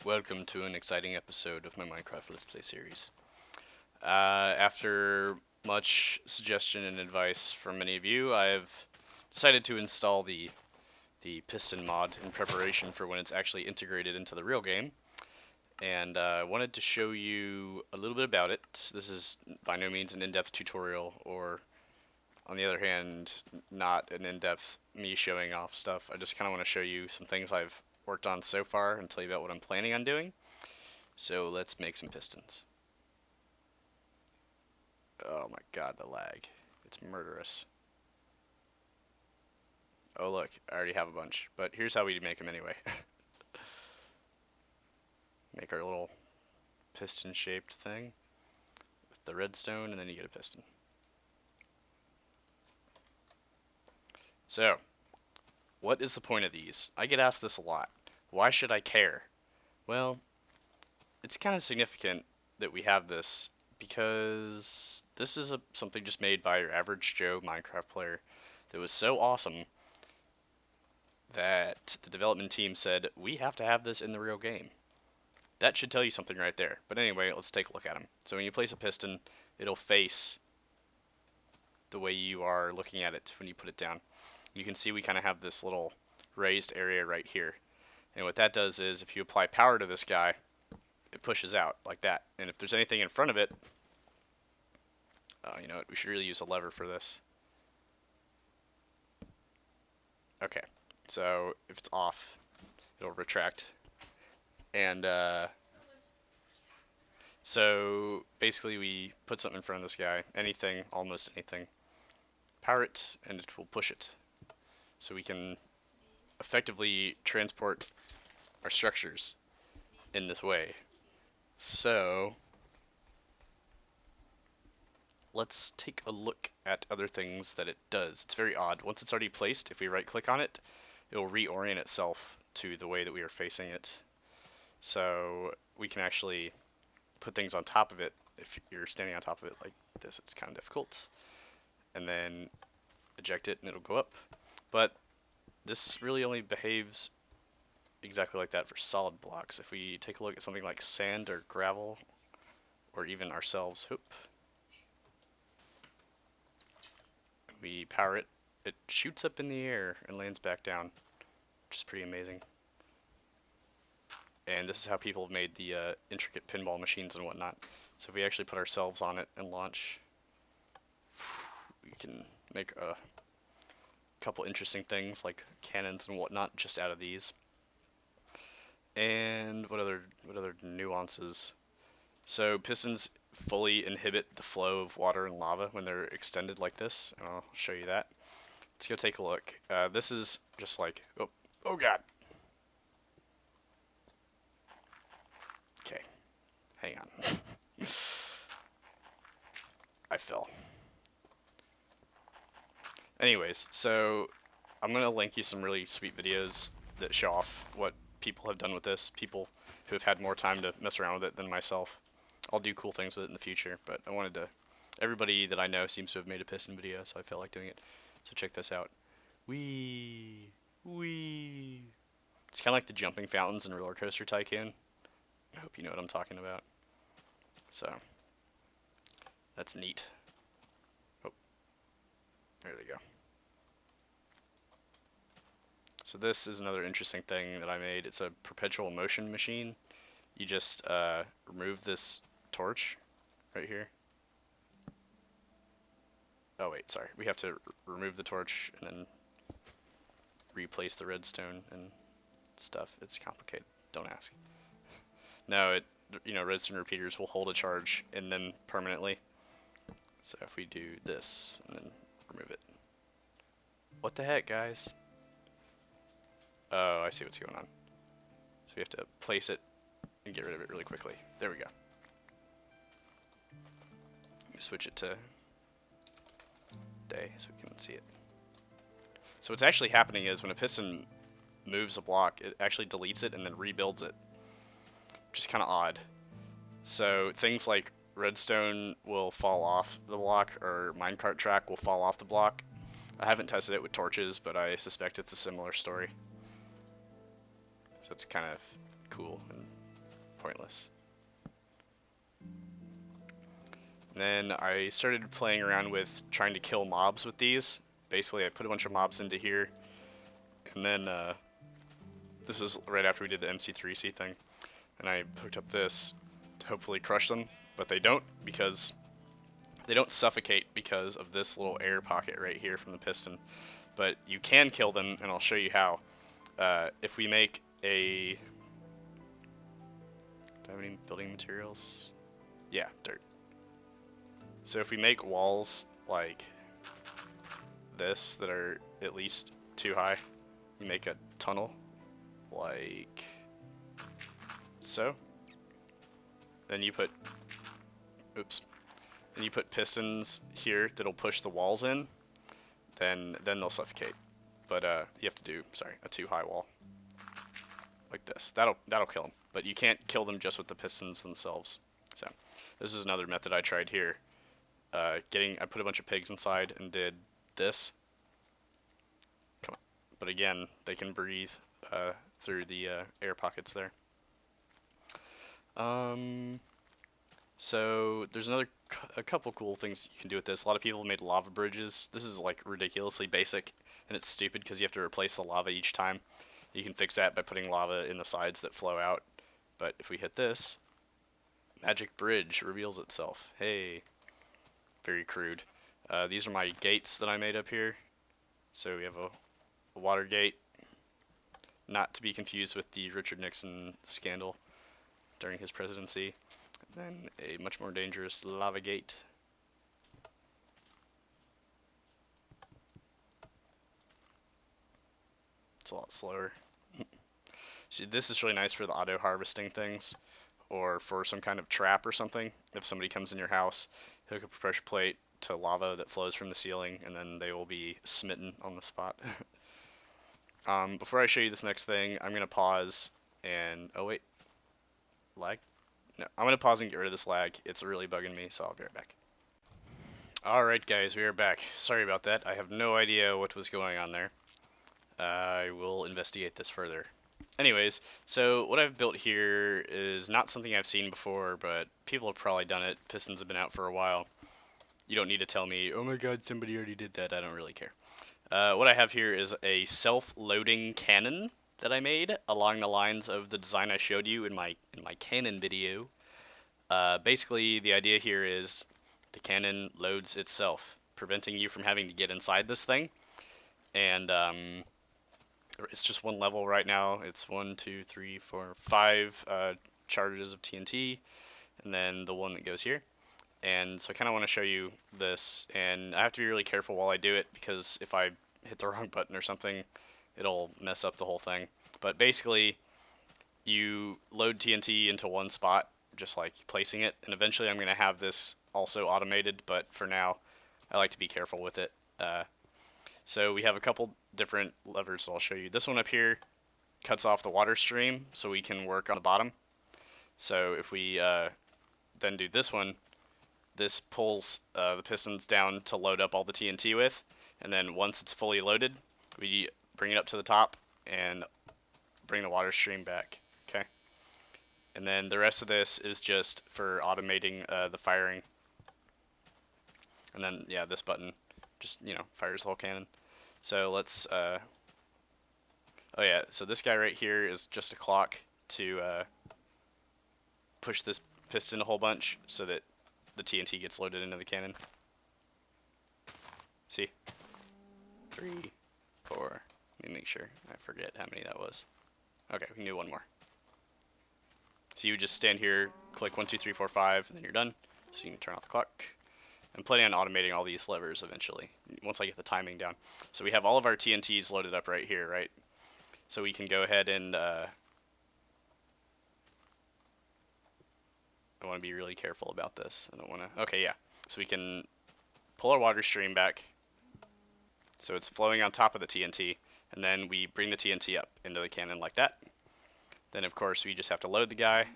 Welcome to an exciting episode of my Minecraft Let's Play series. After much suggestion and advice from many of you, I've decided to install the piston mod in preparation for when it's actually integrated into the real game. And I wanted to show you a little bit about it. This is by no means an in-depth tutorial, or on the other hand, not an in-depth me showing off stuff. I just kind of want to show you some things I've worked on so far and tell you about what I'm planning on doing. So let's make some pistons. Oh my god, the lag. It's murderous. Oh look, I already have a bunch, but here's how we make them anyway. Make our little piston-shaped thing with the redstone, and then you get a piston. So, what is the point of these? I get asked this a lot. Why should I care? Well, it's kind of significant that we have this because this is something just made by your average Joe Minecraft player that was so awesome that the development team said, we have to have this in the real game. That should tell you something right there. But anyway, let's take a look at them. So when you place a piston, it'll face the way you are looking at it when you put it down. You can see we kind of have this little raised area right here. And what that does is if you apply power to this guy, it pushes out like that. And if there's anything in front of it, you know what, we should really use a lever for this. Okay, so if it's off, it'll retract. And so basically we put something in front of this guy, anything, almost anything, power it, and it will push it. So we can effectively transport our structures in this way. So let's take a look at other things that it does. It's very odd. Once it's already placed, if we right click on it, it will reorient itself to the way that we are facing it. So we can actually put things on top of it. If you're standing on top of it like this, it's kind of difficult. And then eject it and it'll go up. But this really only behaves exactly like that for solid blocks. If we take a look at something like sand or gravel, or even ourselves, we power it, it shoots up in the air and lands back down, which is pretty amazing. And this is how people have made the intricate pinball machines and whatnot. So if we actually put ourselves on it and launch, we can make a couple interesting things like cannons and whatnot just out of these. And what other nuances? So pistons fully inhibit the flow of water and lava when they're extended like this, and I'll show you that. Let's go take a look. This is just like, oh god. Okay, hang on. I fell. Anyways, so I'm going to link you some really sweet videos that show off what people have done with this. People who have had more time to mess around with it than myself. I'll do cool things with it in the future, but I wanted to... Everybody that I know seems to have made a piston video, so I felt like doing it. So check this out. Wee! Wee! It's kind of like the jumping fountains in Roller Coaster Tycoon. I hope you know what I'm talking about. So, that's neat. Oh, there they go. So this is another interesting thing that I made. It's a perpetual motion machine. You just remove this torch right here. Oh wait, sorry. We have to remove the torch and then replace the redstone and stuff. It's complicated. Don't ask. No, redstone repeaters will hold a charge in them permanently. So if we do this and then remove it. What the heck, guys? Oh, I see what's going on. So we have to place it and get rid of it really quickly. There we go. Let me switch it to day so we can see it. So what's actually happening is when a piston moves a block, it actually deletes it and then rebuilds it. Which is kind of odd. So things like redstone will fall off the block, or minecart track will fall off the block. I haven't tested it with torches, but I suspect it's a similar story. So it's kind of cool and pointless. And then I started playing around with trying to kill mobs with these. Basically, I put a bunch of mobs into here, and then this is right after we did the MC3C thing, and I hooked up this to hopefully crush them, but they don't, because they don't suffocate because of this little air pocket right here from the piston. But you can kill them, and I'll show you how. If we make a... Do I have any building materials? Yeah, dirt. So if we make walls like this that are at least 2 high, you make a tunnel like so. Then you put, oops, then you put pistons here that'll push the walls in. Then they'll suffocate. But you have to do, sorry, a 2 high wall like this. That'll kill them. But you can't kill them just with the pistons themselves. So this is another method I tried here. I put a bunch of pigs inside and did this. Come on. But again, they can breathe through the air pockets there. So there's a couple cool things you can do with this. A lot of people made lava bridges. This is like ridiculously basic, and it's stupid because you have to replace the lava each time. You can fix that by putting lava in the sides that flow out. But if we hit this, magic bridge reveals itself. Hey. Very crude. These are my gates that I made up here. So we have a water gate, not to be confused with the Richard Nixon scandal during his presidency. And then a much more dangerous lava gate. It's a lot slower. See, this is really nice for the auto harvesting things, or for some kind of trap or something. If somebody comes in your house, hook up a pressure plate to lava that flows from the ceiling, and then they will be smitten on the spot. Before I show you this next thing, I'm going to pause and... Oh, wait. Lag? No, I'm going to pause and get rid of this lag. It's really bugging me, so I'll be right back. Alright, guys, we are back. Sorry about that. I have no idea what was going on there. I will investigate this further. Anyways, so what I've built here is not something I've seen before, but people have probably done it. Pistons have been out for a while. You don't need to tell me, oh my god, somebody already did that. I don't really care. What I have here is a self-loading cannon that I made along the lines of the design I showed you in my cannon video. Basically, the idea here is the cannon loads itself, preventing you from having to get inside this thing. And it's just one level right now. It's 1, 2, 3, 4, 5 charges of TNT, and then the one that goes here. And so I kind of want to show you this, and I have to be really careful while I do it, because if I hit the wrong button or something, it'll mess up the whole thing. But basically, you load TNT into one spot, just like placing it, and eventually I'm going to have this also automated, but for now, I like to be careful with it. So we have a couple different levers I'll show you. This one up here cuts off the water stream, so we can work on the bottom. So if we then do this one, this pulls the pistons down to load up all the TNT with, and then once it's fully loaded, we bring it up to the top and bring the water stream back. Okay. And then the rest of this is just for automating the firing. And then, yeah, this button just, fires the whole cannon. So let's, oh yeah, so this guy right here is just a clock to push this piston a whole bunch so that the TNT gets loaded into the cannon. See? 3, 4, let me make sure I forget how many that was. Okay, we can do one more. So you just stand here, click 1, 2, 3, 4, 5, and then you're done. So you can turn off the clock. I'm planning on automating all these levers eventually, once I get the timing down. So we have all of our TNTs loaded up right here, right? So we can go ahead and, I want to be really careful about this. I don't want to, okay, yeah. So we can pull our water stream back, so it's flowing on top of the TNT, and then we bring the TNT up into the cannon like that. Then, of course, we just have to load the guy,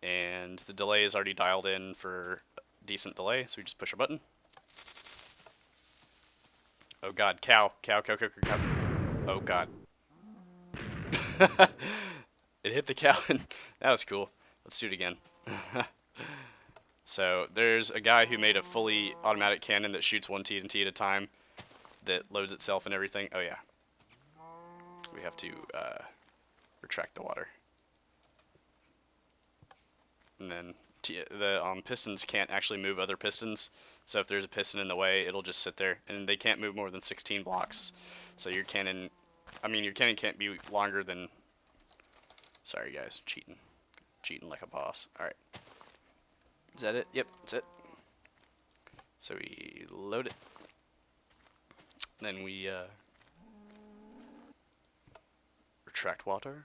and the delay is already dialed in for decent delay, so we just push a button. Oh god, cow. Oh god. It hit the cow, and that was cool. Let's do it again. So there's a guy who made a fully automatic cannon that shoots one TNT at a time, that loads itself and everything. Oh yeah. We have to retract the water. And then the pistons can't actually move other pistons. So if there's a piston in the way, it'll just sit there. And they can't move more than 16 blocks. So your cannon can't be longer than... Sorry guys, cheating. Cheating like a boss. Alright. Is that it? Yep, that's it. So we load it. Then we retract water.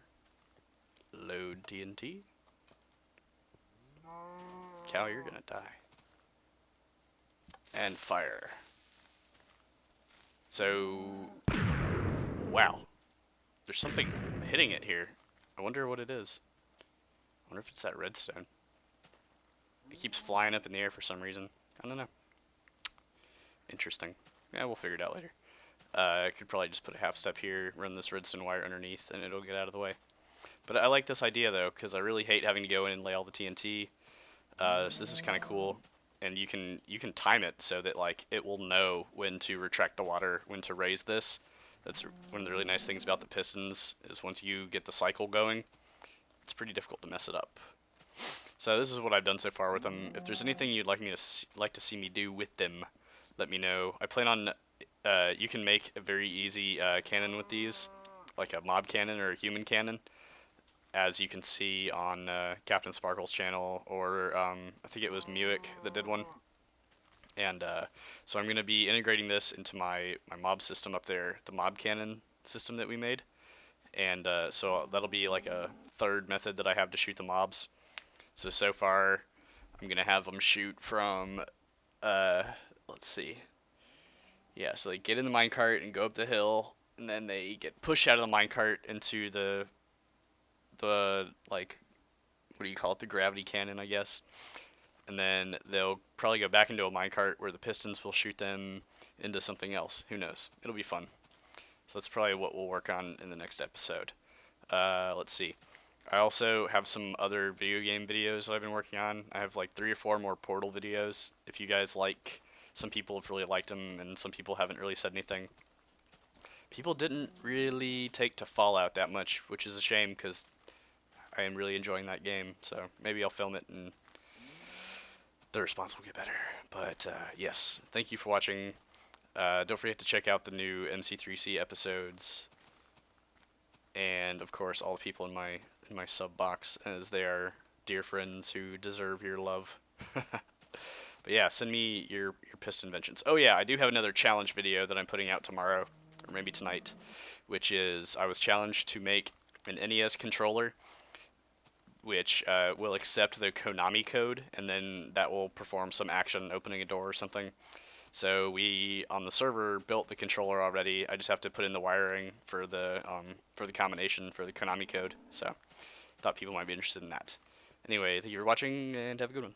Load TNT. Cow, you're gonna die. And fire. So, wow. There's something hitting it here. I wonder what it is. I wonder if it's that redstone. It keeps flying up in the air for some reason. I don't know. Interesting. Yeah, we'll figure it out later. I could probably just put a half step here, run this redstone wire underneath, and it'll get out of the way. But I like this idea, though, because I really hate having to go in and lay all the TNT. So this is kind of cool. And you can time it so that like it will know when to retract the water, when to raise this. That's one of the really nice things about the pistons, is once you get the cycle going, it's pretty difficult to mess it up. So this is what I've done so far with them. If there's anything you'd like to see me do with them, let me know. I plan on you can make a very easy cannon with these, like a mob cannon or a human cannon, as you can see on Captain Sparkle's channel, or I think it was Muick that did one. And so I'm going to be integrating this into my mob system up there, the mob cannon system that we made. And so that'll be like a third method that I have to shoot the mobs. So far, I'm going to have them shoot from, let's see. Yeah, so they get in the minecart and go up the hill, and then they get pushed out of the minecart into the like, what do you call it, the gravity cannon, I guess. And then they'll probably go back into a minecart where the pistons will shoot them into something else. Who knows? It'll be fun. So that's probably what we'll work on in the next episode. Let's see. I also have some other video game videos that I've been working on. I have like 3 or 4 more Portal videos. If you guys like, some people have really liked them, and some people haven't really said anything. People didn't really take to Fallout that much, which is a shame, because I am really enjoying that game. So maybe I'll film it and the response will get better. But yes, thank you for watching. Don't forget to check out the new MC3C episodes, and of course all the people in my sub box, as they are dear friends who deserve your love. But yeah, send me your piston inventions. Oh yeah, I do have another challenge video that I'm putting out tomorrow, or maybe tonight, which is I was challenged to make an NES controller which will accept the Konami code, and then that will perform some action, opening a door or something. So we, on the server, built the controller already. I just have to put in the wiring for the combination for the Konami code. So thought people might be interested in that. Anyway, thank you for watching, and have a good one.